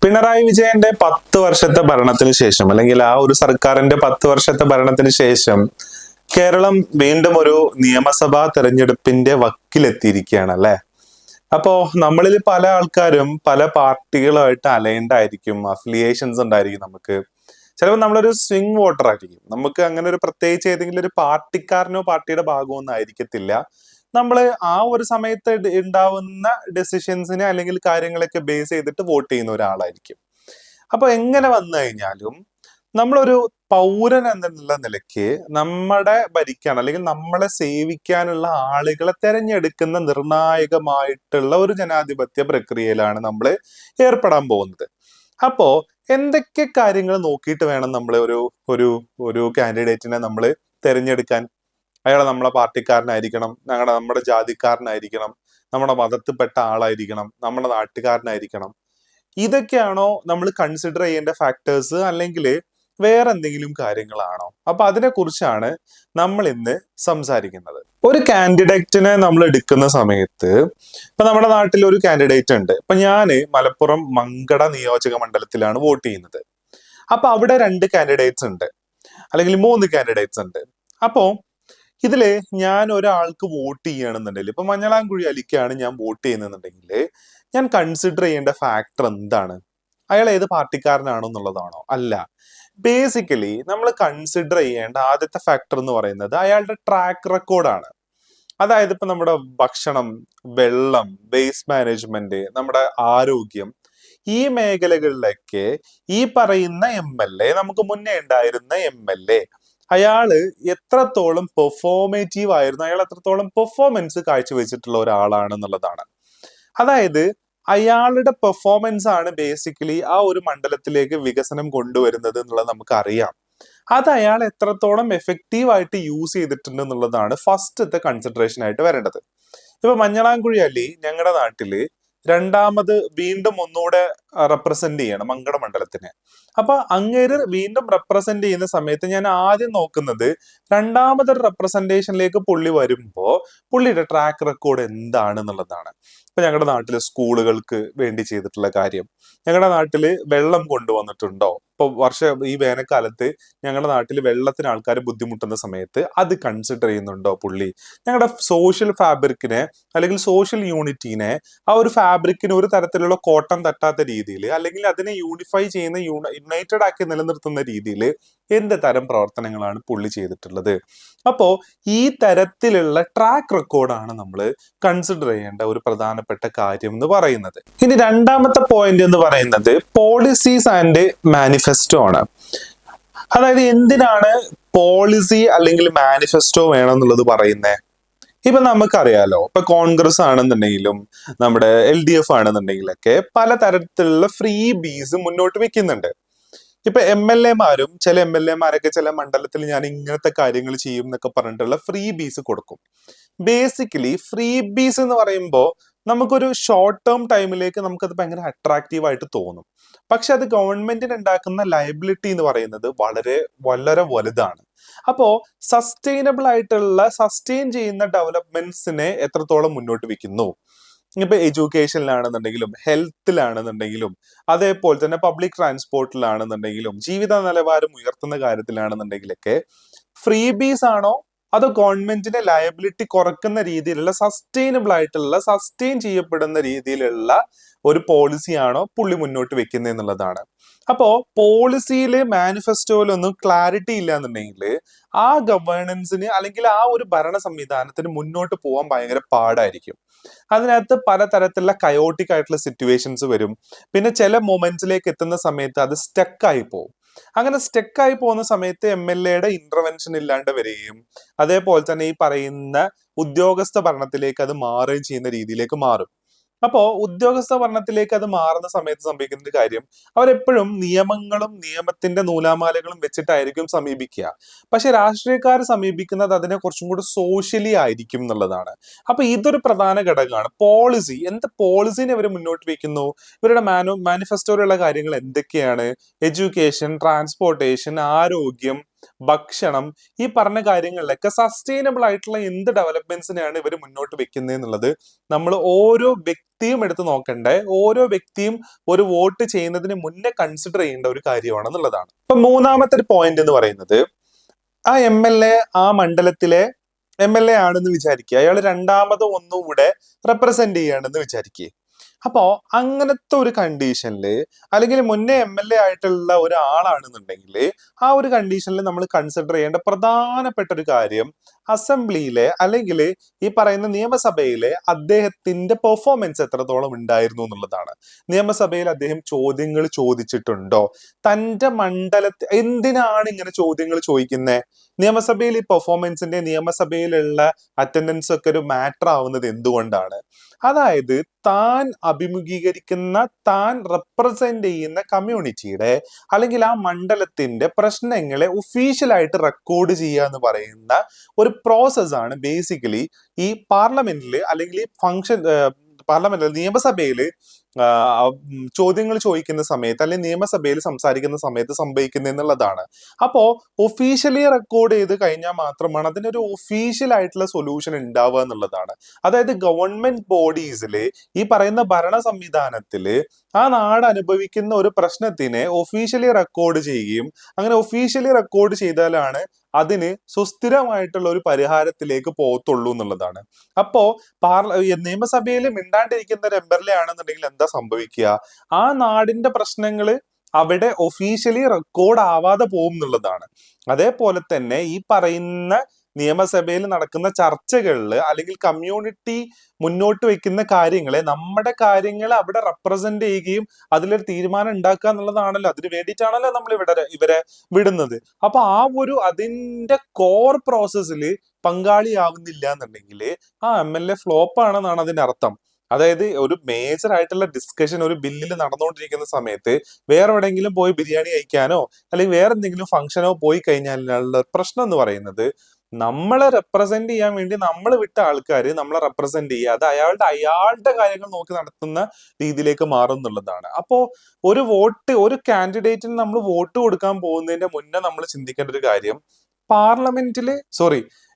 പിണറായി വിജയന്റെ 10 വർഷത്തെ ഭരണത്തിന് ശേഷം, അല്ലെങ്കിൽ ആ ഒരു സർക്കാരിന്റെ 10 വർഷത്തെ ഭരണത്തിന് ശേഷം കേരളം വീണ്ടും ഒരു നിയമസഭാ തെരഞ്ഞെടുപ്പിന്റെ വക്കിലെത്തിയിരിക്കുകയാണ് അല്ലെ. അപ്പോ നമ്മളിൽ പല ആൾക്കാരും പല പാർട്ടികളുമായിട്ട് അലൈൻഡ് ആയിരിക്കും, അഫിലിയേഷൻസ് ഉണ്ടായിരിക്കും. നമുക്ക് ചിലപ്പോൾ നമ്മളൊരു സ്വിംഗ് വോട്ടർ ആയിരിക്കും. നമുക്ക് അങ്ങനെ ഒരു പ്രത്യേകിച്ച് ഏതെങ്കിലും ഒരു പാർട്ടിക്കാരനോ പാർട്ടിയുടെ ഭാഗമോ ഒന്നും ആയിരിക്കത്തില്ല. നമ്മൾ ആ ഒരു സമയത്ത് ഉണ്ടാവുന്ന ഡെസിഷൻസിനെ അല്ലെങ്കിൽ കാര്യങ്ങളൊക്കെ ബേസ് ചെയ്തിട്ട് വോട്ട് ചെയ്യുന്ന ഒരാളായിരിക്കും. അപ്പൊ എങ്ങനെ വന്നു കഴിഞ്ഞാലും നമ്മളൊരു പൗരൻ എന്നുള്ള നിലയ്ക്ക് നമ്മുടെ ഭരിക്കാൻ അല്ലെങ്കിൽ നമ്മളെ സേവിക്കാനുള്ള ആളുകളെ തെരഞ്ഞെടുക്കുന്ന നിർണായകമായിട്ടുള്ള ഒരു ജനാധിപത്യ പ്രക്രിയയിലാണ് നമ്മൾ ഏർപ്പെടാൻ പോകുന്നത്. അപ്പോ എന്തൊക്കെ കാര്യങ്ങൾ നോക്കിയിട്ട് വേണം നമ്മൾ ഒരു ഒരു ഒരു കാൻഡിഡേറ്റിനെ നമ്മൾ തിരഞ്ഞെടുക്കാൻ? അയാൾ നമ്മളെ പാർട്ടിക്കാരനായിരിക്കണം, നമ്മുടെ ജാതിക്കാരനായിരിക്കണം, നമ്മുടെ മതത്തിൽപ്പെട്ട ആളായിരിക്കണം, നമ്മുടെ നാട്ടുകാരനായിരിക്കണം. ഇതൊക്കെയാണോ നമ്മൾ കൺസിഡർ ചെയ്യേണ്ട ഫാക്ടേഴ്സ്, അല്ലെങ്കിൽ വേറെ എന്തെങ്കിലും കാര്യങ്ങളാണോ? അപ്പൊ അതിനെ കുറിച്ചാണ് നമ്മൾ ഇന്ന് സംസാരിക്കുന്നത്. ഒരു കാൻഡിഡേറ്റിനെ നമ്മൾ എടുക്കുന്ന സമയത്ത് ഇപ്പൊ നമ്മുടെ നാട്ടിൽ ഒരു കാൻഡിഡേറ്റ് ഉണ്ട്. ഇപ്പൊ ഞാന് മലപ്പുറം മങ്കട നിയോജക മണ്ഡലത്തിലാണ് വോട്ട് ചെയ്യുന്നത്. അപ്പൊ അവിടെ 2 കാൻഡിഡേറ്റ്സ് ഉണ്ട്, അല്ലെങ്കിൽ 3 കാൻഡിഡേറ്റ്സ് ഉണ്ട്. അപ്പോ ഇതില് ഞാൻ ഒരാൾക്ക് വോട്ട് ചെയ്യണമെന്നുണ്ടെങ്കിൽ, ഇപ്പൊ മഞ്ഞളാംകുഴി അലിക്കാണ് ഞാൻ വോട്ട് ചെയ്യുന്നുണ്ടെങ്കിൽ ഞാൻ കൺസിഡർ ചെയ്യേണ്ട ഫാക്ടർ എന്താണ്? അയാൾ ഏത് പാർട്ടിക്കാരനാണോ എന്നുള്ളതാണോ? അല്ല. ബേസിക്കലി നമ്മൾ കൺസിഡർ ചെയ്യേണ്ട ആദ്യത്തെ ഫാക്ടർ എന്ന് പറയുന്നത് അയാളുടെ ട്രാക്ക് റെക്കോർഡാണ്. അതായത് ഇപ്പൊ നമ്മുടെ ഭക്ഷണം, വെള്ളം, വേസ്റ്റ് മാനേജ്മെന്റ്, നമ്മുടെ ആരോഗ്യം, ഈ മേഖലകളിലൊക്കെ ഈ പറയുന്ന MLA, നമുക്ക് മുന്നേ ഉണ്ടായിരുന്ന MLA, അയാള് എത്രത്തോളം പെർഫോമേറ്റീവ് ആയിരുന്നു, അയാൾ എത്രത്തോളം പെർഫോമൻസ് കാഴ്ചവെച്ചിട്ടുള്ള ഒരാളാണെന്നുള്ളതാണ്. അതായത് അയാളുടെ പെർഫോമൻസ് ആണ് ബേസിക്കലി ആ ഒരു മണ്ഡലത്തിലേക്ക് വികസനം കൊണ്ടുവരുന്നത് എന്നുള്ളത് നമുക്കറിയാം. അത് അയാൾ എത്രത്തോളം എഫക്റ്റീവ് ആയിട്ട് യൂസ് ചെയ്തിട്ടുണ്ട് എന്നുള്ളതാണ് ഫസ്റ്റത്തെ കൺസിഡറേഷൻ ആയിട്ട് വരേണ്ടത്. ഇപ്പൊ മഞ്ഞളാംകുഴി അലി ഞങ്ങളുടെ നാട്ടില് രണ്ടാമത് വീണ്ടും ഒന്നുകൂടെ റെപ്രസെന്റ് ചെയ്യണം മങ്കട മണ്ഡലത്തിനെ. അപ്പൊ അങ്ങേര് വീണ്ടും റെപ്രസെന്റ് ചെയ്യുന്ന സമയത്ത് ഞാൻ ആദ്യം നോക്കുന്നത് രണ്ടാമതൊരു റെപ്രസെന്റേഷനിലേക്ക് പുള്ളി വരുമ്പോ പുള്ളിയുടെ ട്രാക്ക് റെക്കോർഡ് എന്താണെന്നുള്ളതാണ്. ഇപ്പൊ ഞങ്ങളുടെ നാട്ടില് സ്കൂളുകൾക്ക് വേണ്ടി ചെയ്തിട്ടുള്ള കാര്യം, ഞങ്ങളുടെ നാട്ടില് വെള്ളം കൊണ്ടുവന്നിട്ടുണ്ടോ? ഇപ്പൊ ഈ വേനൽക്കാലത്ത് ഞങ്ങളുടെ നാട്ടിൽ വെള്ളത്തിന് ആൾക്കാർ ബുദ്ധിമുട്ടുന്ന സമയത്ത് അത് കൺസിഡർ ചെയ്യുന്നുണ്ടോ പുള്ളി? ഞങ്ങളുടെ സോഷ്യൽ ഫാബ്രിക്കിനെ അല്ലെങ്കിൽ സോഷ്യൽ യൂണിറ്റിനെ, ആ ഒരു ഫാബ്രിക്കിന് ഒരു തരത്തിലുള്ള കോട്ടം തട്ടാത്ത രീതിയിൽ, അല്ലെങ്കിൽ അതിനെ യൂണിഫൈ ചെയ്യുന്ന യുണൈറ്റഡ് ആക്കി നിലനിർത്തുന്ന രീതിയിൽ എന്ത് തരം പ്രവർത്തനങ്ങളാണ് പുള്ളി ചെയ്തിട്ടുള്ളത്? അപ്പോ ഈ തരത്തിലുള്ള ട്രാക്ക് റെക്കോർഡാണ് നമ്മൾ കൺസിഡർ ചെയ്യേണ്ട ഒരു പ്രധാനപ്പെട്ട കാര്യം എന്ന് പറയുന്നത്. ഇനി രണ്ടാമത്തെ പോയിന്റ് എന്ന് പറയുന്നത് പോളിസീസ് ആൻഡ് മാനിഫെസ്റ്റോ ആണ്. അതായത് എന്തിനാണ് പോളിസി അല്ലെങ്കിൽ മാനിഫെസ്റ്റോ വേണം എന്നുള്ളത് പറയുന്നത്? ഇപ്പൊ നമുക്കറിയാലോ, ഇപ്പൊ കോൺഗ്രസ് ആണെന്നുണ്ടെങ്കിലും നമ്മുടെ LDF ആണെന്നുണ്ടെങ്കിലൊക്കെ പലതരത്തിലുള്ള ഫ്രീ ബീസ് മുന്നോട്ട് വെക്കുന്നുണ്ട്. ഇപ്പൊ MLA മാരും ചില MLA മാരൊക്കെ ചില മണ്ഡലത്തിൽ ഞാൻ ഇങ്ങനത്തെ കാര്യങ്ങൾ ചെയ്യും എന്നൊക്കെ പറഞ്ഞിട്ടുള്ള ഫ്രീ ബീസ് കൊടുക്കും. ബേസിക്കലി ഫ്രീ ബീസ് എന്ന് പറയുമ്പോൾ നമുക്കൊരു ഷോർട്ട് ടേം ടൈമിലേക്ക് നമുക്കത് ഭയങ്കര അട്രാക്റ്റീവ് ആയിട്ട് തോന്നും. പക്ഷെ അത് ഗവൺമെന്റിന് ഉണ്ടാക്കുന്ന ലയബിലിറ്റി എന്ന് പറയുന്നത് വളരെ വളരെ വലുതാണ്. അപ്പോ സസ്റ്റൈനബിൾ ആയിട്ടുള്ള സസ്റ്റെയിൻ ചെയ്യുന്ന ഡെവലപ്മെന്റ്സിനെ എത്രത്തോളം മുന്നോട്ട് വെക്കുന്നു? ഇപ്പൊ എഡ്യൂക്കേഷനിലാണെന്നുണ്ടെങ്കിലും ഹെൽത്തിലാണെന്നുണ്ടെങ്കിലും അതേപോലെ തന്നെ പബ്ലിക് ട്രാൻസ്പോർട്ടിലാണെന്നുണ്ടെങ്കിലും ജീവിത നിലവാരം ഉയർത്തുന്ന കാര്യത്തിലാണെന്നുണ്ടെങ്കിലൊക്കെ ഫ്രീ ബീസ് ആണോ അതോ ഗവൺമെന്റിന്റെ ലയബിലിറ്റി കുറക്കുന്ന രീതിയിലുള്ള സസ്റ്റൈനബിൾ ആയിട്ടുള്ള സസ്റ്റെയിൻ ചെയ്യപ്പെടുന്ന രീതിയിലുള്ള ഒരു പോളിസിയാണോ പുള്ളി മുന്നോട്ട് വെക്കുന്നത് എന്നുള്ളതാണ്. അപ്പോ പോളിസിയില് മാനിഫെസ്റ്റോയിലൊന്നും ക്ലാരിറ്റി ഇല്ല എന്നുണ്ടെങ്കിൽ ആ ഗവേണൻസിന് അല്ലെങ്കിൽ ആ ഒരു ഭരണ സംവിധാനത്തിന് മുന്നോട്ട് പോകാൻ ഭയങ്കര പാടായിരിക്കും. അതിനകത്ത് പലതരത്തിലുള്ള കയോട്ടിക് ആയിട്ടുള്ള സിറ്റുവേഷൻസ് വരും. പിന്നെ ചില മൊമെന്റ്സിലേക്ക് എത്തുന്ന സമയത്ത് അത് സ്റ്റക്കായി പോകും. അങ്ങനെ സ്റ്റക്കായി പോകുന്ന സമയത്ത് MLA-യുടെ ഇന്റർവെൻഷൻ ഇല്ലാണ്ട് വരികയും അതേപോലെ തന്നെ ഈ പറയുന്ന ഉദ്യോഗസ്ഥ ഭരണത്തിലേക്ക് അത് മാറുകയും ചെയ്യുന്ന രീതിയിലേക്ക് മാറും. അപ്പോ ഉദ്യോഗസ്ഥ ഭരണത്തിലേക്ക് അത് മാറുന്ന സമയത്ത് സംഭവിക്കുന്ന ഒരു കാര്യം, അവരെപ്പോഴും നിയമങ്ങളും നിയമത്തിന്റെ നൂലാമാലകളും വെച്ചിട്ടായിരിക്കും സമീപിക്കുക. പക്ഷെ രാഷ്ട്രീയക്കാർ സമീപിക്കുന്നത് അതിനെ കുറച്ചും കൂടി സോഷ്യലി ആയിരിക്കും എന്നുള്ളതാണ്. അപ്പൊ ഇതൊരു പ്രധാന ഘടകമാണ്. പോളിസി, എന്ത് പോളിസിനെ ഇവർ മുന്നോട്ട് വെക്കുന്നു, ഇവരുടെ മാനിഫെസ്റ്റോയിലുള്ള കാര്യങ്ങൾ എന്തൊക്കെയാണ്? എഡ്യൂക്കേഷൻ, ട്രാൻസ്പോർട്ടേഷൻ, ആരോഗ്യം, ഭക്ഷണം, ഈ പറഞ്ഞ കാര്യങ്ങളിലൊക്കെ സസ്റ്റൈനബിൾ ആയിട്ടുള്ള എന്ത് ഡെവലപ്മെന്റ്സിനെയാണ് ഇവർ മുന്നോട്ട് വെക്കുന്നത് എന്നുള്ളത് നമ്മൾ ഓരോ വ്യക്തിയും എടുത്ത് നോക്കണ്ടേ, ഓരോ വ്യക്തിയും ഒരു വോട്ട് ചെയ്യുന്നതിന് മുന്നേ കൺസിഡർ ചെയ്യേണ്ട ഒരു കാര്യമാണെന്നുള്ളതാണ്. ഇപ്പൊ മൂന്നാമത്തെ ഒരു പോയിന്റ് എന്ന് പറയുന്നത്, ആ MLA ആ മണ്ഡലത്തിലെ MLA ആണെന്ന് വിചാരിക്കുക, അയാൾ രണ്ടാമത് ഒന്നുകൂടെ റെപ്രസെന്റ് ചെയ്യുകയാണെന്ന് വിചാരിക്കുക. അപ്പോ അങ്ങനത്തെ ഒരു കണ്ടീഷനിൽ, അല്ലെങ്കിൽ മുന്നേ MLA ആയിട്ടുള്ള ഒരാളാണെന്നുണ്ടെങ്കിൽ, ആ ഒരു കണ്ടീഷനിൽ നമ്മൾ കൺസിഡർ ചെയ്യേണ്ട പ്രധാനപ്പെട്ട ഒരു കാര്യം അസംബ്ലിയിലെ അല്ലെങ്കിൽ ഈ പറയുന്ന നിയമസഭയിലെ അദ്ദേഹത്തിന്റെ പെർഫോമൻസ് എത്രത്തോളം ഉണ്ടായിരുന്നു എന്നുള്ളതാണ്. നിയമസഭയിൽ അദ്ദേഹം ചോദ്യങ്ങൾ ചോദിച്ചിട്ടുണ്ടോ, തന്റെ മണ്ഡലത്തിൽ എന്തിനാണ് ഇങ്ങനെ ചോദ്യങ്ങൾ ചോദിക്കുന്നത്, നിയമസഭയിൽ ഈ പെർഫോമൻസിന്റെ, നിയമസഭയിലുള്ള അറ്റൻഡൻസ് ഒക്കെ ഒരു മാറ്റർ ആവുന്നത് എന്തുകൊണ്ടാണ്? അതായത് താൻ അഭിമുഖീകരിക്കുന്ന, താൻ റെപ്രസെന്റ് ചെയ്യുന്ന കമ്മ്യൂണിറ്റിയുടെ അല്ലെങ്കിൽ ആ മണ്ഡലത്തിന്റെ പ്രശ്നങ്ങളെ ഒഫീഷ്യലായിട്ട് റെക്കോർഡ് ചെയ്യുക എന്ന് പറയുന്ന ഒരു പ്രോസസ്സാണ് ബേസിക്കലി ഈ പാർലമെന്റിൽ അല്ലെങ്കിൽ ഈ പാർലമെന്റ് നിയമസഭയിൽ ചോദ്യങ്ങൾ ചോദിക്കുന്ന സമയത്ത് അല്ലെങ്കിൽ നിയമസഭയിൽ സംസാരിക്കുന്ന സമയത്ത് സംഭവിക്കുന്നത് എന്നുള്ളതാണ്. അപ്പോ ഒഫീഷ്യലി റെക്കോർഡ് ചെയ്ത് കഴിഞ്ഞാൽ മാത്രമാണ് അതിനൊരു ഒഫീഷ്യൽ ആയിട്ടുള്ള സൊല്യൂഷൻ ഉണ്ടാവുക എന്നുള്ളതാണ്. അതായത് ഗവൺമെന്റ് ബോഡീസില്, ഈ പറയുന്ന ഭരണ സംവിധാനത്തില് ആ നാട് അനുഭവിക്കുന്ന ഒരു പ്രശ്നത്തിനെ ഒഫീഷ്യലി റെക്കോർഡ് ചെയ്യുകയും, അങ്ങനെ ഒഫീഷ്യലി റെക്കോർഡ് ചെയ്താലാണ് അതിന് സുസ്ഥിരമായിട്ടുള്ള ഒരു പരിഹാരത്തിലേക്ക് പോകത്തുള്ളൂ എന്നുള്ളതാണ്. അപ്പോ നിയമസഭയിൽ മിണ്ടാണ്ടിരിക്കുന്ന ഒരു MLA ആണെന്നുണ്ടെങ്കിൽ എന്താ സംഭവിക്കുക, ആ നാടിന്റെ പ്രശ്നങ്ങള് അവിടെ ഒഫീഷ്യലി റെക്കോർഡ് ആവാതെ പോകും എന്നുള്ളതാണ്. അതേപോലെ തന്നെ ഈ പറയുന്ന നിയമസഭയിൽ നടക്കുന്ന ചർച്ചകളിൽ അല്ലെങ്കിൽ കമ്മ്യൂണിറ്റി മുന്നോട്ട് വെക്കുന്ന കാര്യങ്ങളെ, നമ്മുടെ കാര്യങ്ങളെ അവിടെ റെപ്രസെന്റ് ചെയ്യുകയും അതിലൊരു തീരുമാനം ഉണ്ടാക്കുക എന്നുള്ളതാണല്ലോ, അതിന് വേണ്ടിയിട്ടാണല്ലോ നമ്മൾ ഇവരെ വിടുന്നത്. അപ്പൊ ആ ഒരു അതിന്റെ കോർ പ്രോസസ്സിൽ പങ്കാളിയാവുന്നില്ല എന്നുണ്ടെങ്കിൽ ആ MLA ഫ്ലോപ്പ് ആണെന്നാണ് അതിന്റെ അർത്ഥം. അതായത് ഒരു മേജർ ആയിട്ടുള്ള ഡിസ്കഷൻ ഒരു ബില്ലിൽ നടന്നുകൊണ്ടിരിക്കുന്ന സമയത്ത് വേറെ എവിടെയെങ്കിലും പോയി ബിരിയാണി കഴിക്കാനോ അല്ലെങ്കിൽ വേറെ എന്തെങ്കിലും ഫംഗ്ഷനോ പോയി കഴിഞ്ഞാലുള്ള പ്രശ്നം എന്ന് പറയുന്നത്, നമ്മളെ റെപ്രസെന്റ് ചെയ്യാൻ വേണ്ടി നമ്മൾ വിട്ട ആൾക്കാർ നമ്മളെ റെപ്രസെന്റ് ചെയ്യുക, അത് അയാളുടെ കാര്യങ്ങൾ നോക്കി നടത്തുന്ന രീതിയിലേക്ക് മാറും എന്നുള്ളതാണ്. അപ്പോ ഒരു കാൻഡിഡേറ്റിന് നമ്മൾ വോട്ട് കൊടുക്കാൻ പോകുന്നതിന്റെ മുന്നേ നമ്മൾ ചിന്തിക്കേണ്ട ഒരു കാര്യം,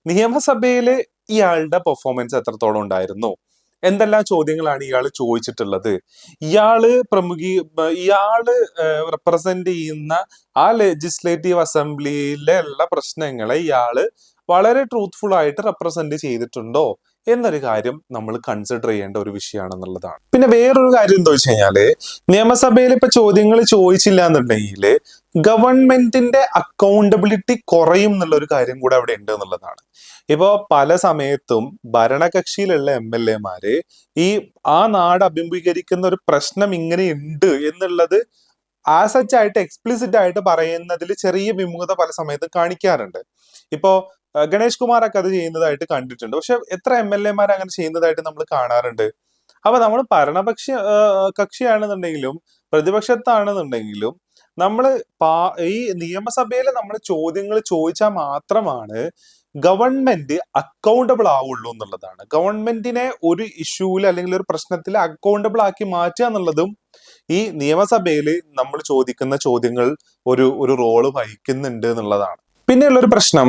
നിയമസഭയില് ഇയാളുടെ പെർഫോമൻസ് എത്രത്തോളം ഉണ്ടായിരുന്നു, എന്തെല്ലാം ചോദ്യങ്ങളാണ് ഇയാൾ ചോദിച്ചിട്ടുള്ളത്, ഇയാള് റെപ്രസെന്റ് ചെയ്യുന്ന ആ ലെജിസ്ലേറ്റീവ് അസംബ്ലിയിലെ ഉള്ള പ്രശ്നങ്ങളെ ഇയാള് വളരെ ട്രൂത്ത്ഫുൾ ആയിട്ട് റെപ്രസെന്റ് ചെയ്തിട്ടുണ്ടോ എന്നൊരു കാര്യം നമ്മൾ കൺസിഡർ ചെയ്യേണ്ട ഒരു വിഷയമാണെന്നുള്ളതാണ്. പിന്നെ വേറൊരു കാര്യം എന്താ വെച്ച് കഴിഞ്ഞാല്, നിയമസഭയിൽ ഇപ്പൊ ചോദ്യങ്ങൾ ചോദിച്ചില്ല എന്നുണ്ടെങ്കിൽ ഗവൺമെന്റിന്റെ അക്കൗണ്ടബിലിറ്റി കുറയും എന്നുള്ള ഒരു കാര്യം കൂടെ അവിടെ ഉണ്ട് എന്നുള്ളതാണ്. ഇപ്പോ പല സമയത്തും ഭരണകക്ഷിയിലുള്ള MLA ആ നാട് അഭിമുഖീകരിക്കുന്ന ഒരു പ്രശ്നം ഇങ്ങനെ ഉണ്ട് എന്നുള്ളത് ആസച്ച് ആയിട്ട് എക്സ്പ്ലിസിറ്റ് ആയിട്ട് പറയുന്നതിൽ ചെറിയ വിമുഖത പല സമയത്തും കാണിക്കാറുണ്ട്. ഇപ്പോ ഗണേഷ് കുമാറൊക്കെ അത് ചെയ്യുന്നതായിട്ട് കണ്ടിട്ടുണ്ട്. പക്ഷെ എത്ര MLA അങ്ങനെ ചെയ്യുന്നതായിട്ട് നമ്മൾ കാണാറുണ്ട്? അപ്പൊ നമ്മൾ കക്ഷിയാണെന്നുണ്ടെങ്കിലും പ്രതിപക്ഷത്താണെന്നുണ്ടെങ്കിലും നമ്മൾ ഈ നിയമസഭയിൽ നമ്മൾ ചോദ്യങ്ങൾ ചോദിച്ചാൽ മാത്രമാണ് ഗവൺമെന്റ് അക്കൗണ്ടബിൾ ആവുള്ളൂ എന്നുള്ളതാണ്. ഗവൺമെന്റിനെ ഒരു ഇഷ്യൂവിൽ അല്ലെങ്കിൽ ഒരു പ്രശ്നത്തിൽ അക്കൗണ്ടബിൾ ആക്കി മാറ്റുക എന്നുള്ളതും ഈ നിയമസഭയിൽ നമ്മൾ ചോദിക്കുന്ന ചോദ്യങ്ങൾ ഒരു റോള് വഹിക്കുന്നുണ്ട് എന്നുള്ളതാണ്. പിന്നെയുള്ളൊരു പ്രശ്നം,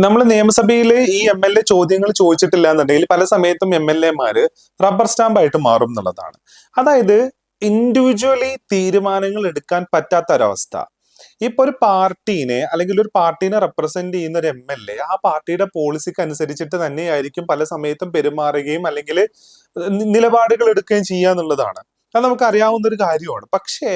നമ്മൾ നിയമസഭയിൽ ഈ MLA ചോദ്യങ്ങൾ ചോദിച്ചിട്ടില്ല എന്നുണ്ടെങ്കിൽ പല സമയത്തും MLA റബ്ബർ സ്റ്റാമ്പ് ആയിട്ട് മാറും എന്നുള്ളതാണ്. അതായത് ഇൻഡിവിജ്വലി തീരുമാനങ്ങൾ എടുക്കാൻ പറ്റാത്ത ഒരവസ്ഥ. ഇപ്പൊ ഒരു പാർട്ടീനെ അല്ലെങ്കിൽ ഒരു പാർട്ടീനെ റെപ്രസെന്റ് ചെയ്യുന്ന ഒരു MLA ആ പാർട്ടിയുടെ പോളിസിക്ക് അനുസരിച്ചിട്ട് തന്നെയായിരിക്കും പല സമയത്തും പെരുമാറുകയും അല്ലെങ്കിൽ നിലപാടുകൾ എടുക്കുകയും ചെയ്യുക എന്നുള്ളതാണ്. അത് നമുക്ക് അറിയാവുന്ന ഒരു കാര്യമാണ്. പക്ഷേ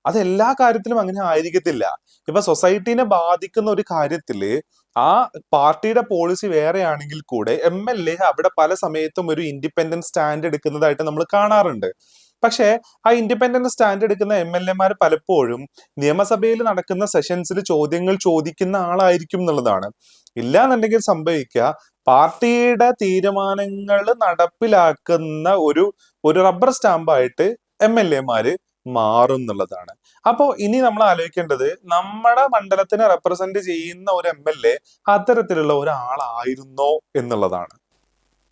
അത് എല്ലാ കാര്യത്തിലും അങ്ങനെ ആയിരിക്കത്തില്ല. ഇപ്പൊ സൊസൈറ്റീനെ ബാധിക്കുന്ന ഒരു കാര്യത്തില് ആ പാർട്ടിയുടെ പോളിസി വേറെയാണെങ്കിൽ കൂടെ MLA അവിടെ പല സമയത്തും ഒരു ഇൻഡിപെൻഡന്റ് സ്റ്റാൻഡ് എടുക്കുന്നതായിട്ട് നമ്മൾ കാണാറുണ്ട്. പക്ഷേ ആ ഇൻഡിപെൻഡന്റ് സ്റ്റാൻഡ് എടുക്കുന്ന MLA പലപ്പോഴും നിയമസഭയിൽ നടക്കുന്ന സെഷൻസിൽ ചോദ്യങ്ങൾ ചോദിക്കുന്ന ആളായിരിക്കും എന്നുള്ളതാണ്. ഇല്ലാന്നുണ്ടെങ്കിൽ സംഭവിക്കുക, പാർട്ടിയുടെ തീരുമാനങ്ങൾ നടപ്പിലാക്കുന്ന ഒരു റബ്ബർ സ്റ്റാമ്പായിട്ട് MLA മാറും എന്നുള്ളതാണ്. അപ്പോ ഇനി നമ്മൾ ആലോചിക്കേണ്ടത്, നമ്മുടെ മണ്ഡലത്തിനെ റെപ്രസെന്റ് ചെയ്യുന്ന ഒരു MLA അത്തരത്തിലുള്ള ഒരാളായിരുന്നോ എന്നുള്ളതാണ്.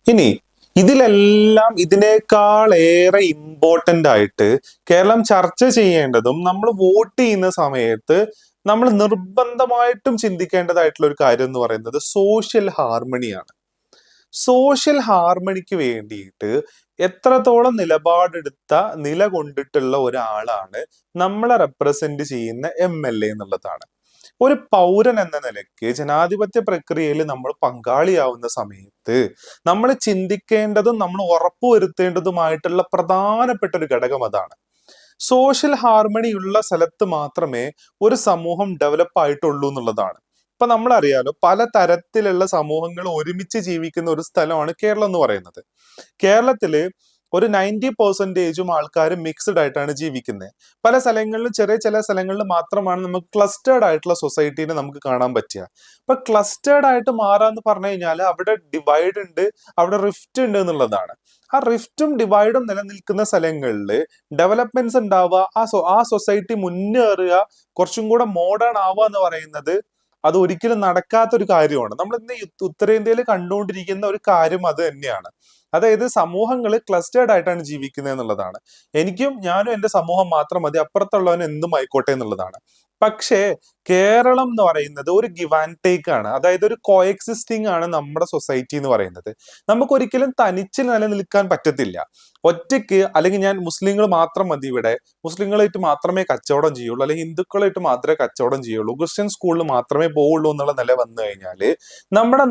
ഇനി ഇതിലെല്ലാം ഇതിനേക്കാൾ ഏറെ ഇമ്പോർട്ടന്റ് ആയിട്ട് കേരളം ചർച്ച ചെയ്യേണ്ടതും നമ്മൾ വോട്ട് ചെയ്യുന്ന സമയത്ത് നമ്മൾ നിർബന്ധമായിട്ടും ചിന്തിക്കേണ്ടതായിട്ടുള്ള ഒരു കാര്യം എന്ന് പറയുന്നത് സോഷ്യൽ ഹാർമണിയാണ്. സോഷ്യൽ ഹാർമണിക്ക് വേണ്ടിയിട്ട് എത്രത്തോളം നിലപാടെടുത്ത നിലകൊണ്ടിട്ടുള്ള ഒരാളാണ് നമ്മളെ റെപ്രസെന്റ് ചെയ്യുന്ന MLA എന്നുള്ളതാണ്. ഒരു പൗരൻ എന്ന നിലയ്ക്ക് ജനാധിപത്യ പ്രക്രിയയിൽ നമ്മൾ പങ്കാളിയാവുന്ന സമയത്ത് നമ്മൾ ചിന്തിക്കേണ്ടതും നമ്മൾ ഉറപ്പുവരുത്തേണ്ടതുമായിട്ടുള്ള പ്രധാനപ്പെട്ട ഒരു ഘടകം അതാണ്. സോഷ്യൽ ഹാർമണി ഉള്ള സ്ഥലത്ത് മാത്രമേ ഒരു സമൂഹം ഡെവലപ്പ് ആയിട്ടുള്ളൂ എന്നുള്ളതാണ്. ഇപ്പൊ നമ്മളറിയാലോ, പല തരത്തിലുള്ള സമൂഹങ്ങൾ ഒരുമിച്ച് ജീവിക്കുന്ന ഒരു സ്ഥലമാണ് കേരളം എന്ന് പറയുന്നത്. കേരളത്തില് ഒരു 90% ആൾക്കാർ മിക്സ്ഡ് ആയിട്ടാണ് ജീവിക്കുന്നത്. പല സ്ഥലങ്ങളിലും ചില സ്ഥലങ്ങളിൽ മാത്രമാണ് നമുക്ക് ക്ലസ്റ്റേർഡ് ആയിട്ടുള്ള സൊസൈറ്റീനെ നമുക്ക് കാണാൻ പറ്റുക. അപ്പൊ ക്ലസ്റ്റേർഡ് ആയിട്ട് മാറാന്ന് പറഞ്ഞു കഴിഞ്ഞാൽ അവിടെ ഡിവൈഡ് ഉണ്ട്, അവിടെ റിഫ്റ്റ് ഉണ്ട് എന്നുള്ളതാണ്. ആ റിഫ്റ്റും ഡിവൈഡും നിലനിൽക്കുന്ന സ്ഥലങ്ങളിൽ ഡെവലപ്മെന്റ്സ് ഉണ്ടാവുക, ആ സൊസൈറ്റി മുന്നേറുക, കുറച്ചും കൂടെ മോഡേൺ ആവുക എന്ന് പറയുന്നത് അത് ഒരിക്കലും നടക്കാത്തൊരു കാര്യമാണ്. നമ്മൾ ഇന്ന് ഉത്തരേന്ത്യയിൽ കണ്ടുകൊണ്ടിരിക്കുന്ന ഒരു കാര്യം അത് തന്നെയാണ്. അതായത് സമൂഹങ്ങൾ ക്ലസ്റ്റേർഡ് ആയിട്ടാണ് ജീവിക്കുന്നത് എന്നുള്ളതാണ്. ഞാനും എന്റെ സമൂഹം മാത്രം മതി, അപ്പുറത്തുള്ളവന് എന്തും ആയിക്കോട്ടെ എന്നുള്ളതാണ്. പക്ഷേ കേരളം എന്ന് പറയുന്നത് ഒരു ഗിവ് ആൻഡ് ടേക്ക് ആണ്. അതായത് ഒരു കോ എക്സിസ്റ്റിംഗ് ആണ് നമ്മുടെ സൊസൈറ്റി എന്ന് പറയുന്നത്. നമുക്ക് ഒരിക്കലും തനിച്ച് നിലനിൽക്കാൻ പറ്റത്തില്ല. ഒറ്റയ്ക്ക് അല്ലെങ്കിൽ ഞാൻ മുസ്ലിങ്ങൾ മാത്രം മതി ഇവിടെ, മുസ്ലിങ്ങളായിട്ട് മാത്രമേ കച്ചവടം ചെയ്യുള്ളൂ, അല്ലെങ്കിൽ ഹിന്ദുക്കളായിട്ട് മാത്രമേ കച്ചവടം ചെയ്യുള്ളൂ, ക്രിസ്ത്യൻ സ്കൂളിൽ മാത്രമേ പോവുള്ളൂ എന്നുള്ള നില വന്നു കഴിഞ്ഞാൽ നമ്മുടെ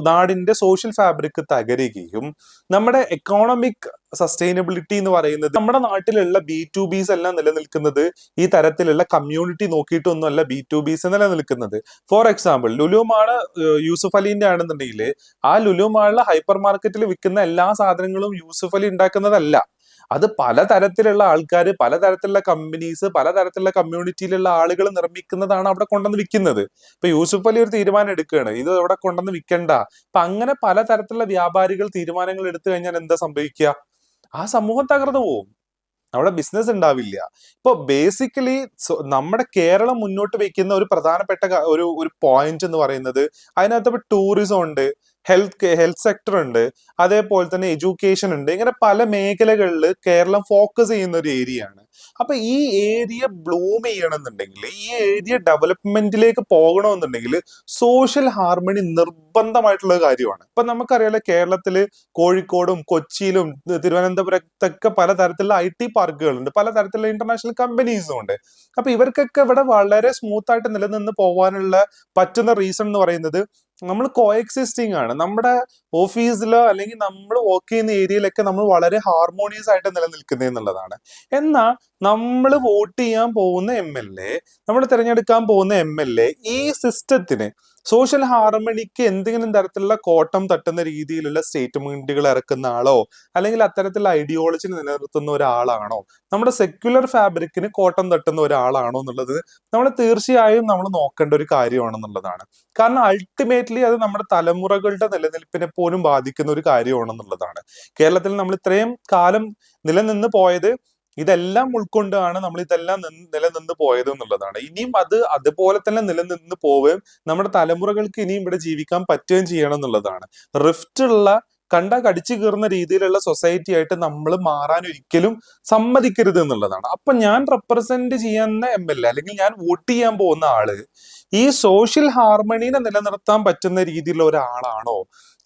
നാടിന്റെ സോഷ്യൽ ഫാബ്രിക് തകരുകയും നമ്മുടെ എക്കോണമിക് സസ്റ്റൈനബിലിറ്റി എന്ന് പറയുന്നത്, നമ്മുടെ നാട്ടിലുള്ള B2Bs എല്ലാം നിലനിൽക്കുന്നത് ഈ തരത്തിലുള്ള കമ്മ്യൂണിറ്റി നോക്കിയിട്ടൊന്നുമല്ല B2Bs നിലനിൽക്കുന്നത്. For example, Lulu mall Yusuf അലിന്റെ ആണെന്നുണ്ടെങ്കിൽ ആ ലുലു മാളിലെ ഹൈപ്പർ മാർക്കറ്റിൽ വിൽക്കുന്ന എല്ലാ സാധനങ്ങളും യൂസുഫ് അലി ഉണ്ടാക്കുന്നതല്ല. അത് പലതരത്തിലുള്ള ആൾക്കാർ, പലതരത്തിലുള്ള കമ്പനീസ്, പലതരത്തിലുള്ള കമ്മ്യൂണിറ്റിയിലുള്ള ആളുകൾ നിർമ്മിക്കുന്നതാണ് അവിടെ കൊണ്ടുവന്ന് വിൽക്കുന്നത്. ഇപ്പൊ യൂസുഫ് അലി ഒരു തീരുമാനം എടുക്കുകയാണ്, ഇത് അവിടെ കൊണ്ടുവന്ന് വിൽക്കണ്ട. അപ്പൊ അങ്ങനെ പലതരത്തിലുള്ള വ്യാപാരികൾ തീരുമാനങ്ങൾ എടുത്തു കഴിഞ്ഞാൽ എന്താ സംഭവിക്കുക? ആ സമൂഹം തകർന്നു പോവും, അവിടെ ബിസിനസ് ഉണ്ടാവില്ല. ഇപ്പൊ ബേസിക്കലി നമ്മുടെ കേരളം മുന്നോട്ട് വെക്കുന്ന ഒരു പ്രധാനപ്പെട്ട ഒരു പോയിന്റ് എന്ന് പറയുന്നത്, അതിനകത്ത് ടൂറിസം ഉണ്ട്, ഹെൽത്ത് സെക്ടർ ഉണ്ട്, അതേപോലെ തന്നെ എഡ്യൂക്കേഷൻ ഉണ്ട്. ഇങ്ങനെ പല മേഖലകളിൽ കേരളം ഫോക്കസ് ചെയ്യുന്ന ഒരു ഏരിയ ആണ്. അപ്പൊ ഈ ഏരിയ ബ്ലൂം ചെയ്യണമെന്നുണ്ടെങ്കിൽ, ഈ ഏരിയ ഡെവലപ്മെന്റിലേക്ക് പോകണമെന്നുണ്ടെങ്കിൽ സോഷ്യൽ ഹാർമണി നിർബന്ധമായിട്ടുള്ള കാര്യമാണ്. ഇപ്പൊ നമുക്കറിയാലോ, കേരളത്തില് കോഴിക്കോടും കൊച്ചിയിലും തിരുവനന്തപുരത്തൊക്കെ പലതരത്തിലുള്ള IT പാർക്കുകളുണ്ട്, പലതരത്തിലുള്ള ഇന്റർനാഷണൽ കമ്പനീസും ഉണ്ട്. അപ്പൊ ഇവർക്കൊക്കെ ഇവിടെ വളരെ സ്മൂത്ത് ആയിട്ട് നിലനിന്ന് പോകാനുള്ള പറ്റുന്ന റീസൺ എന്ന് പറയുന്നത് നമ്മൾ കോ എക്സിസ്റ്റിംഗ് ആണ്. നമ്മുടെ ഓഫീസിലോ അല്ലെങ്കിൽ നമ്മൾ വർക്ക് ചെയ്യുന്ന ഏരിയയിലൊക്കെ നമ്മൾ വളരെ ഹാർമോണിയസ് ആയിട്ട് നിലനിൽക്കുന്നത് എന്നുള്ളതാണ്. എന്നാൽ നമ്മൾ വോട്ട് ചെയ്യാൻ പോകുന്ന MLA, നമ്മൾ തിരഞ്ഞെടുക്കാൻ പോകുന്ന MLA ഈ സിസ്റ്റത്തിന്, സോഷ്യൽ ഹാർമണിക്ക് എന്തെങ്കിലും തരത്തിലുള്ള കോട്ടം തട്ടുന്ന രീതിയിലുള്ള സ്റ്റേറ്റ്മെന്റുകൾ ഇറക്കുന്ന ആളോ അല്ലെങ്കിൽ അത്തരത്തിലുള്ള ഐഡിയോളജി നിലനിർത്തുന്ന ഒരാളാണോ, നമ്മുടെ സെക്യുലർ ഫാബ്രിക്കിന് കോട്ടം തട്ടുന്ന ഒരാളാണോ എന്നുള്ളത് നമ്മൾ തീർച്ചയായും നമ്മൾ നോക്കേണ്ട ഒരു കാര്യമാണെന്നുള്ളതാണ്. കാരണം അൾട്ടിമേറ്റ്ലി അത് നമ്മുടെ തലമുറകളുടെ നിലനിൽപ്പിനെ പോലും ബാധിക്കുന്ന ഒരു കാര്യമാണെന്നുള്ളതാണ്. കേരളത്തിൽ നമ്മൾ ഇത്രയും കാലം നിലനിന്ന് പോയത് ഇതെല്ലാം ഉൾക്കൊണ്ടാണ്, നമ്മൾ ഇതെല്ലാം നിലനിന്ന് പോയത് എന്നുള്ളതാണ്. ഇനിയും അത് അതുപോലെ തന്നെ നിലനിന്ന് പോവുകയും നമ്മുടെ തലമുറകൾക്ക് ഇനിയും ഇവിടെ ജീവിക്കാൻ പറ്റുകയും ചെയ്യണം എന്നുള്ളതാണ്. റിഫ്റ്റ് ഉള്ള, കണ്ടാ കടിച്ചു കീറുന്ന രീതിയിലുള്ള സൊസൈറ്റി ആയിട്ട് നമ്മൾ മാറാൻ ഒരിക്കലും സമ്മതിക്കരുത് എന്നുള്ളതാണ്. അപ്പൊ ഞാൻ റെപ്രസെന്റ് ചെയ്യുന്ന MLA അല്ലെങ്കിൽ ഞാൻ വോട്ട് ചെയ്യാൻ പോകുന്ന ആള് ഈ സോഷ്യൽ ഹാർമണീനെ നിലനിർത്താൻ പറ്റുന്ന രീതിയിലുള്ള ഒരാളാണോ,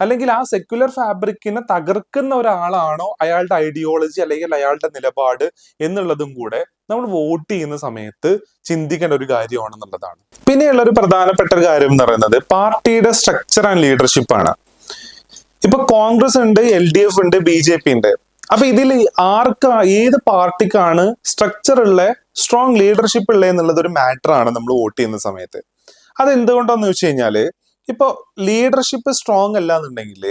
അല്ലെങ്കിൽ ആ സെക്യുലർ ഫാബ്രിക്കിനെ തകർക്കുന്ന ഒരാളാണോ അയാളുടെ ഐഡിയോളജി അല്ലെങ്കിൽ അയാളുടെ നിലപാട് എന്നുള്ളതും കൂടെ നമ്മൾ വോട്ട് ചെയ്യുന്ന സമയത്ത് ചിന്തിക്കേണ്ട ഒരു കാര്യമാണെന്നുള്ളതാണ്. പിന്നെയുള്ള ഒരു പ്രധാനപ്പെട്ട ഒരു കാര്യം എന്ന് പറയുന്നത് പാർട്ടിയുടെ സ്ട്രക്ചർ ആൻഡ് ലീഡർഷിപ്പ് ആണ്. ഇപ്പൊ കോൺഗ്രസ് ഉണ്ട്, LDF ഉണ്ട്, BJP ഉണ്ട്. അപ്പൊ ഇതിൽ ഏത് പാർട്ടിക്കാണ് സ്ട്രക്ചർ ഉള്ള, സ്ട്രോങ് ലീഡർഷിപ്പ് ഉള്ള എന്നുള്ളത് ഒരു മാറ്റർ ആണ് നമ്മൾ വോട്ട് ചെയ്യുന്ന സമയത്ത്. അത് എന്തുകൊണ്ടാന്ന് വെച്ച് കഴിഞ്ഞാല്, ഇപ്പൊ ലീഡർഷിപ്പ് സ്ട്രോങ് അല്ല എന്നുണ്ടെങ്കിൽ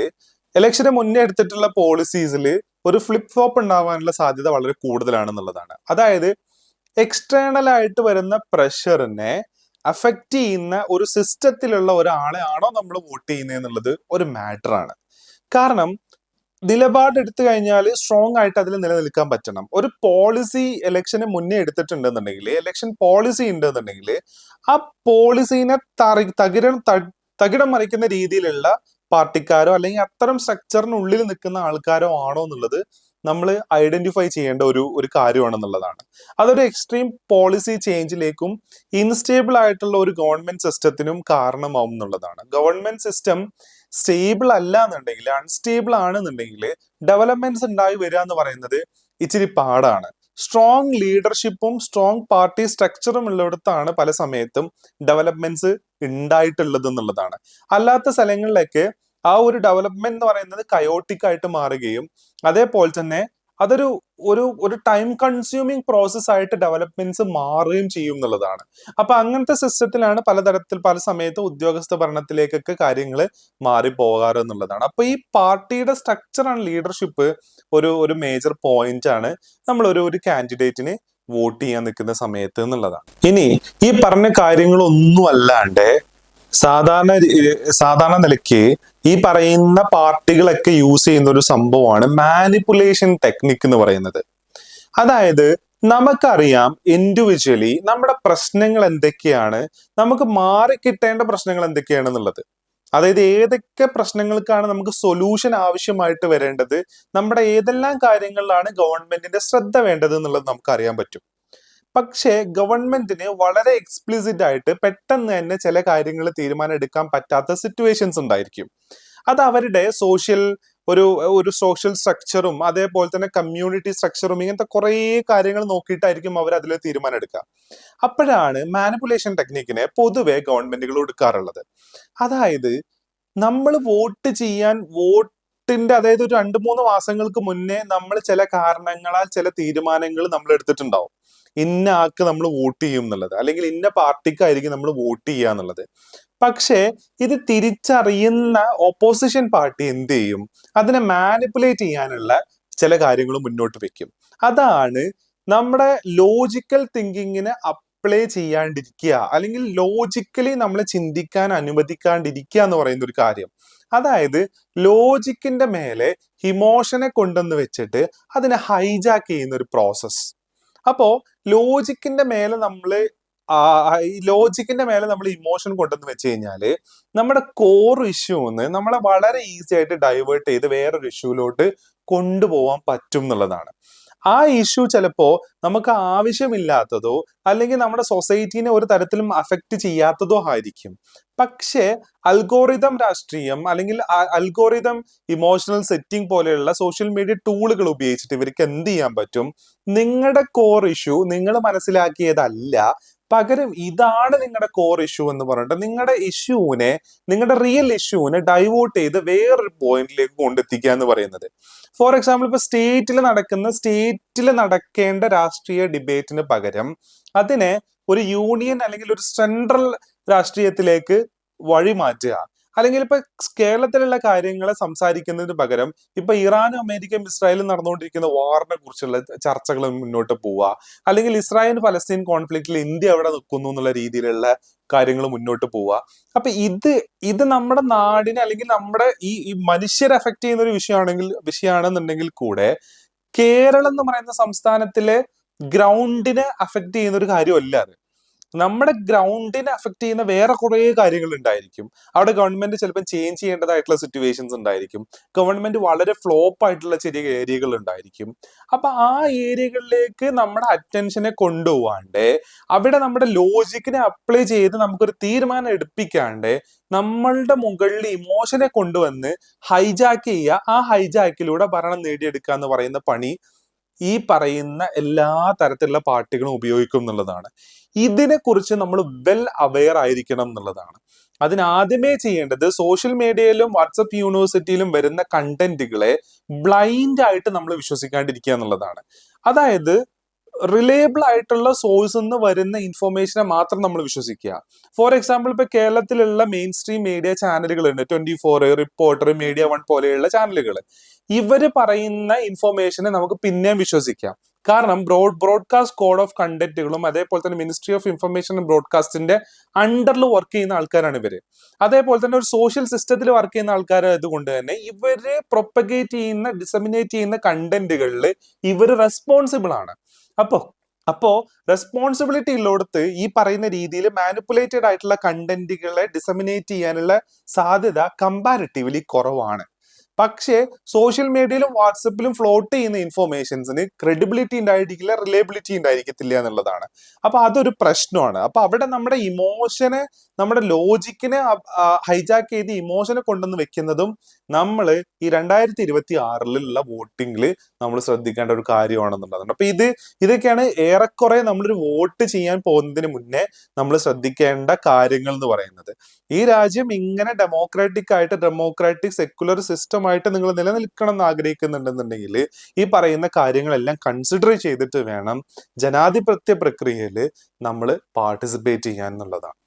ഇലക്ഷന് മുന്നേ എടുത്തിട്ടുള്ള പോളിസീസിൽ ഒരു ഫ്ലിപ്പ് ഫ്ലോപ്പ് ഉണ്ടാവാനുള്ള സാധ്യത വളരെ കൂടുതലാണെന്നുള്ളതാണ്. അതായത് എക്സ്റ്റേണൽ ആയിട്ട് വരുന്ന പ്രഷറിനെ അഫക്റ്റ് ചെയ്യുന്ന ഒരു സിസ്റ്റത്തിലുള്ള ഒരാളെ ആണോ നമ്മൾ വോട്ട് ചെയ്യുന്നത് എന്നുള്ളത് ഒരു മാറ്റർ ആണ്. കാരണം നിലപാട് എടുത്തു കഴിഞ്ഞാൽ സ്ട്രോങ് ആയിട്ട് അതിൽ നിലനിൽക്കാൻ പറ്റണം. ഒരു പോളിസി ഇലക്ഷന് മുന്നേ എടുത്തിട്ടുണ്ടെന്നുണ്ടെങ്കിൽ, ഇലക്ഷൻ പോളിസി ഉണ്ടെന്നുണ്ടെങ്കിൽ ആ പോളിസീനെ തകിടം മറിക്കുന്ന രീതിയിലുള്ള പാർട്ടിക്കാരോ അല്ലെങ്കിൽ അത്തരം സ്ട്രക്ചറിനുള്ളിൽ നിൽക്കുന്ന ആൾക്കാരോ ആണോ എന്നുള്ളത് നമ്മൾ ഐഡന്റിഫൈ ചെയ്യേണ്ട ഒരു കാര്യമാണെന്നുള്ളതാണ്. അതൊരു എക്സ്ട്രീം പോളിസി ചേഞ്ചിലേക്കും ഇൻസ്റ്റേബിൾ ആയിട്ടുള്ള ഒരു ഗവൺമെന്റ് സിസ്റ്റത്തിനും കാരണമാവും എന്നുള്ളതാണ്. ഗവൺമെന്റ് സിസ്റ്റം സ്റ്റേബിൾ അല്ല എന്നുണ്ടെങ്കിൽ, അൺസ്റ്റേബിൾ ആണെന്നുണ്ടെങ്കിൽ ഡെവലപ്മെന്റ്സ് ഉണ്ടായി വരിക എന്ന് പറയുന്നത് ഇച്ചിരി പാടാണ്. സ്ട്രോങ് ലീഡർഷിപ്പും സ്ട്രോങ് പാർട്ടി സ്ട്രക്ചറും ഉള്ളിടത്താണ് പല സമയത്തും ഡെവലപ്മെന്റ്സ് ഉണ്ടായിട്ടുള്ളത് എന്നുള്ളതാണ്. അല്ലാത്ത സ്ഥലങ്ങളിലൊക്കെ ആ ഒരു ഡെവലപ്മെന്റ് എന്ന് പറയുന്നത് കയോട്ടിക് ആയിട്ട് മാറുകയും അതേപോലെ തന്നെ അതൊരു ഒരു ടൈം കൺസ്യൂമിങ് പ്രോസസ് ആയിട്ട് ഡെവലപ്മെന്റ്സ് മാറുകയും ചെയ്യും എന്നുള്ളതാണ്. അപ്പൊ അങ്ങനത്തെ സിസ്റ്റത്തിലാണ് പല സമയത്ത് ഉദ്യോഗസ്ഥ ഭരണത്തിലേക്കൊക്കെ കാര്യങ്ങൾ മാറിപ്പോകാറ് എന്നുള്ളതാണ്. അപ്പൊ ഈ പാർട്ടിയുടെ സ്ട്രക്ചർ ആൻഡ് ലീഡർഷിപ്പ് ഒരു മേജർ പോയിന്റ് ആണ് നമ്മൾ ഒരു കാൻഡിഡേറ്റിന് വോട്ട് ചെയ്യാൻ നിൽക്കുന്ന സമയത്ത് എന്നുള്ളതാണ്. ഇനി ഈ പറഞ്ഞ കാര്യങ്ങളൊന്നും അല്ലാണ്ട് സാധാരണ നിലയ്ക്ക് ഈ പറയുന്ന പാർട്ടികളൊക്കെ യൂസ് ചെയ്യുന്ന ഒരു സംഭവമാണ് മാനിപ്പുലേഷൻ ടെക്നിക് എന്ന് പറയുന്നത്. അതായത് നമുക്കറിയാം ഇൻഡിവിജ്വലി നമ്മുടെ പ്രശ്നങ്ങൾ എന്തൊക്കെയാണ്, നമുക്ക് മാറിക്കിട്ടേണ്ട പ്രശ്നങ്ങൾ എന്തൊക്കെയാണെന്നുള്ളത്. അതായത് ഏതൊക്കെ പ്രശ്നങ്ങൾക്കാണ് നമുക്ക് സൊല്യൂഷൻ ആവശ്യമായിട്ട് വരേണ്ടത്, നമ്മുടെ ഏതെല്ലാം കാര്യങ്ങളിലാണ് ഗവൺമെന്റിന്റെ ശ്രദ്ധ വേണ്ടത് എന്നുള്ളത് നമുക്ക് അറിയാൻ പറ്റും. പക്ഷേ ഗവൺമെന്റിന് വളരെ എക്സ്പ്ലിസിറ്റ് ആയിട്ട് പെട്ടെന്ന് തന്നെ ചില കാര്യങ്ങൾ തീരുമാനം എടുക്കാൻ പറ്റാത്ത സിറ്റുവേഷൻസ് ഉണ്ടായിരിക്കും. അത് അവരുടെ ഒരു സോഷ്യൽ സ്ട്രക്ചറും അതേപോലെ തന്നെ കമ്മ്യൂണിറ്റി സ്ട്രക്ചറും ഇങ്ങനത്തെ കുറേ കാര്യങ്ങൾ നോക്കിയിട്ടായിരിക്കും അവർ അതിൽ തീരുമാനം എടുക്കുക. അപ്പോഴാണ് മാനിപ്പുലേഷൻ ടെക്നിക്കിനെ പൊതുവെ ഗവൺമെന്റുകൾ എടുക്കാറുള്ളത്. അതായത് നമ്മൾ വോട്ടിന്റെ അതായത് ഒരു 2-3 മാസങ്ങൾക്ക് മുന്നേ നമ്മൾ ചില കാരണങ്ങളാൽ ചില തീരുമാനങ്ങൾ നമ്മൾ എടുത്തിട്ടുണ്ടാവും. ഇന്ന ആൾക്ക് നമ്മൾ വോട്ട് ചെയ്യും എന്നുള്ളത്, അല്ലെങ്കിൽ ഇന്ന പാർട്ടിക്കായിരിക്കും നമ്മൾ വോട്ട് ചെയ്യുക എന്നുള്ളത്. പക്ഷേ ഇത് തിരിച്ചറിയുന്ന ഓപ്പോസിഷൻ പാർട്ടി എന്ത് ചെയ്യും? അതിനെ മാനിപ്പുലേറ്റ് ചെയ്യാനുള്ള ചില കാര്യങ്ങൾ മുന്നോട്ട് വെക്കും. അതാണ് നമ്മുടെ ലോജിക്കൽ തിങ്കിങ്ങിനെ അപ്ലൈ ചെയ്യാണ്ടിരിക്കുക, അല്ലെങ്കിൽ ലോജിക്കലി നമ്മളെ ചിന്തിക്കാൻ അനുവദിക്കാണ്ടിരിക്കുക എന്ന് പറയുന്ന ഒരു കാര്യം. അതായത് ലോജിക്കിന്റെ മേലെ ഇമോഷനെ കൊണ്ടുവന്ന് വെച്ചിട്ട് അതിനെ ഹൈജാക്ക് ചെയ്യുന്ന ഒരു പ്രോസസ്. അപ്പോ ലോജിക്കിന്റെ മേലെ നമ്മൾ ഇമോഷൻ കൊണ്ടുവന്ന് വെച്ച് കഴിഞ്ഞാല് നമ്മുടെ കോർ ഇഷ്യൂന്ന് നമ്മളെ വളരെ ഈസി ആയിട്ട് ഡൈവേർട്ട് ചെയ്ത് വേറൊരു ഇഷ്യൂലോട്ട് കൊണ്ടുപോകാൻ പറ്റും എന്നുള്ളതാണ്. ആ ഇഷ്യൂ ചിലപ്പോ നമുക്ക് ആവശ്യമില്ലാത്തതോ അല്ലെങ്കിൽ നമ്മുടെ സൊസൈറ്റീനെ ഒരു തരത്തിലും അഫക്റ്റ് ചെയ്യാത്തതോ ആയിരിക്കും. പക്ഷേ അൽഗോറിതം രാഷ്ട്രീയം അല്ലെങ്കിൽ അൽഗോറിതം ഇമോഷണൽ സെറ്റിംഗ് പോലെയുള്ള സോഷ്യൽ മീഡിയ ടൂളുകൾ ഉപയോഗിച്ചിട്ട് ഇവർക്ക് എന്ത് ചെയ്യാൻ പറ്റും? നിങ്ങളുടെ കോർ ഇഷ്യൂ നിങ്ങൾ മനസ്സിലാക്കിയതല്ല, പകരം ഇതാണ് നിങ്ങളുടെ കോർ ഇഷ്യൂ എന്ന് പറഞ്ഞിട്ട് നിങ്ങളുടെ റിയൽ ഇഷ്യൂവിനെ ഡൈവേർട്ട് ചെയ്ത് വേറൊരു പോയിന്റിലേക്ക് കൊണ്ടെത്തിക്കുക എന്ന് പറയുന്നത്. ഫോർ എക്സാമ്പിൾ, ഇപ്പൊ സ്റ്റേറ്റിൽ നടക്കേണ്ട രാഷ്ട്രീയ ഡിബേറ്റിന് പകരം അതിനെ ഒരു യൂണിയൻ അല്ലെങ്കിൽ ഒരു സെൻട്രൽ രാഷ്ട്രീയത്തിലേക്ക് വഴി മാറ്റുക. അല്ലെങ്കിൽ ഇപ്പൊ കേരളത്തിലുള്ള കാര്യങ്ങളെ സംസാരിക്കുന്നതിന് പകരം ഇപ്പൊ ഇറാനും അമേരിക്കയും ഇസ്രായേലും നടന്നുകൊണ്ടിരിക്കുന്ന വാറിനെ കുറിച്ചുള്ള ചർച്ചകൾ മുന്നോട്ട് പോവുക, അല്ലെങ്കിൽ ഇസ്രായേൽ ഫലസ്തീൻ കോൺഫ്ലിക്റ്റിൽ ഇന്ത്യ എവിടെ നിൽക്കുന്നു എന്നുള്ള രീതിയിലുള്ള കാര്യങ്ങൾ മുന്നോട്ട് പോവുക. അപ്പൊ ഇത് നമ്മുടെ നാടിനെ അല്ലെങ്കിൽ നമ്മുടെ ഈ മനുഷ്യരെ അഫക്ട് ചെയ്യുന്ന ഒരു വിഷയമാണെന്നുണ്ടെങ്കിൽ കൂടെ കേരളം എന്ന് പറയുന്ന സംസ്ഥാനത്തിലെ ഗ്രൗണ്ടിനെ അഫക്ട് ചെയ്യുന്ന ഒരു കാര്യമല്ല അത്. നമ്മുടെ ഗ്രൗണ്ടിനെ അഫക്ട് ചെയ്യുന്ന വേറെ കുറെ കാര്യങ്ങൾ ഉണ്ടായിരിക്കും. അവിടെ ഗവൺമെന്റ് ചിലപ്പോൾ ചേഞ്ച് ചെയ്യേണ്ടതായിട്ടുള്ള സിറ്റുവേഷൻസ് ഉണ്ടായിരിക്കും. ഗവൺമെന്റ് വളരെ ഫ്ലോപ്പ് ആയിട്ടുള്ള ചെറിയ ഏരിയകൾ ഉണ്ടായിരിക്കും. അപ്പൊ ആ ഏരിയകളിലേക്ക് നമ്മുടെ അറ്റൻഷനെ കൊണ്ടുപോവാണ്ട് അവിടെ നമ്മുടെ ലോജിക്കിനെ അപ്ലൈ ചെയ്ത് നമുക്കൊരു തീരുമാനം എടുപ്പിക്കാണ്ട് നമ്മളുടെ മുകളിൽ ഇമോഷനെ കൊണ്ടുവന്ന് ഹൈജാക്ക് ചെയ്യുക, ആ ഹൈജാക്കിലൂടെ ഭരണം നേടിയെടുക്കുക എന്ന് പറയുന്ന പണി ഈ പറയുന്ന എല്ലാ തരത്തിലുള്ള പാർട്ടികളും ഉപയോഗിക്കും എന്നുള്ളതാണ്. ഇതിനെക്കുറിച്ച് നമ്മൾ വെൽ അവെയർ ആയിരിക്കണം എന്നുള്ളതാണ്. അതിനാദ്യമേ ചെയ്യേണ്ടത് സോഷ്യൽ മീഡിയയിലും വാട്സപ്പ് യൂണിവേഴ്സിറ്റിയിലും വരുന്ന കണ്ടന്റുകളെ ബ്ലൈൻഡ് ആയിട്ട് നമ്മൾ വിശ്വസിക്കാണ്ടിരിക്കുക എന്നുള്ളതാണ്. അതായത് റിലയബിൾ ആയിട്ടുള്ള സോഴ്സ് നിന്ന് വരുന്ന ഇൻഫോർമേഷനെ മാത്രം നമ്മൾ വിശ്വസിക്കുക. ഫോർ എക്സാമ്പിൾ, ഇപ്പൊ കേരളത്തിലുള്ള മെയിൻ സ്ട്രീം മീഡിയ ചാനലുകൾ ഉണ്ട്, 24, റിപ്പോർട്ടർ, മീഡിയ വൺ പോലെയുള്ള ചാനലുകൾ. ഇവര് പറയുന്ന ഇൻഫോർമേഷനെ നമുക്ക് പിന്നെയും വിശ്വസിക്കാം. കാരണം ബ്രോഡ്കാസ്റ്റ് കോഡ് ഓഫ് കണ്ടന്റുകളും അതേപോലെ തന്നെ മിനിസ്ട്രി ഓഫ് ഇൻഫർമേഷൻ ആൻഡ് ബ്രോഡ്കാസ്റ്റിന്റെ അണ്ടറിൽ വർക്ക് ചെയ്യുന്ന ആൾക്കാരാണ് ഇവര്. അതേപോലെ തന്നെ ഒരു സോഷ്യൽ സിസ്റ്റത്തിൽ വർക്ക് ചെയ്യുന്ന ആൾക്കാരായതുകൊണ്ട് തന്നെ ഇവര് ഡിസമിനേറ്റ് ചെയ്യുന്ന കണ്ടന്റുകളിൽ ഇവര് റെസ്പോൺസിബിൾ ആണ്. അപ്പോ റെസ്പോൺസിബിലിറ്റി ഉള്ളിടത്ത് ഈ പറയുന്ന രീതിയിൽ മാനിപ്പുലേറ്റഡ് ആയിട്ടുള്ള കണ്ടന്റുകളെ ഡിസമിനേറ്റ് ചെയ്യാനുള്ള സാധ്യത കമ്പാരിറ്റീവ്ലി കുറവാണ്. പക്ഷേ സോഷ്യൽ മീഡിയയിലും വാട്സപ്പിലും ഫ്ലോട്ട് ചെയ്യുന്ന ഇൻഫോർമേഷൻസിന് ക്രെഡിബിലിറ്റി ഉണ്ടായിരിക്കില്ല, റിലയബിലിറ്റി ഉണ്ടായിരിക്കത്തില്ല എന്നുള്ളതാണ്. അപ്പൊ അതൊരു പ്രശ്നമാണ്. അപ്പൊ അവിടെ നമ്മുടെ ഇമോഷനെ, നമ്മുടെ ലോജിക്കിനെ ഹൈജാക്ക് ചെയ്ത് ഇമോഷനെ കൊണ്ടുവന്ന് വെക്കുന്നതും നമ്മൾ ഈ 2026 വോട്ടിങ്ങിൽ നമ്മൾ ശ്രദ്ധിക്കേണ്ട ഒരു കാര്യമാണെന്നുള്ളതാണ്. അപ്പൊ ഇതൊക്കെയാണ് ഏറെക്കുറെ നമ്മളൊരു വോട്ട് ചെയ്യാൻ പോകുന്നതിന് മുന്നേ നമ്മൾ ശ്രദ്ധിക്കേണ്ട കാര്യങ്ങൾ എന്ന് പറയുന്നത്. ഈ രാജ്യം ഇങ്ങനെ ഡെമോക്രാറ്റിക് സെക്യുലർ സിസ്റ്റം ആയിട്ട് നിങ്ങൾ നിലനിൽക്കണം എന്ന് ആഗ്രഹിക്കുന്നുണ്ടെന്നുണ്ടെങ്കിൽ ഈ പറയുന്ന കാര്യങ്ങളെല്ലാം കൺസിഡർ ചെയ്തിട്ട് വേണം ജനാധിപത്യ പ്രക്രിയയിൽ നമ്മൾ പാർട്ടിസിപ്പേറ്റ് ചെയ്യാൻ എന്നുള്ളതാണ്.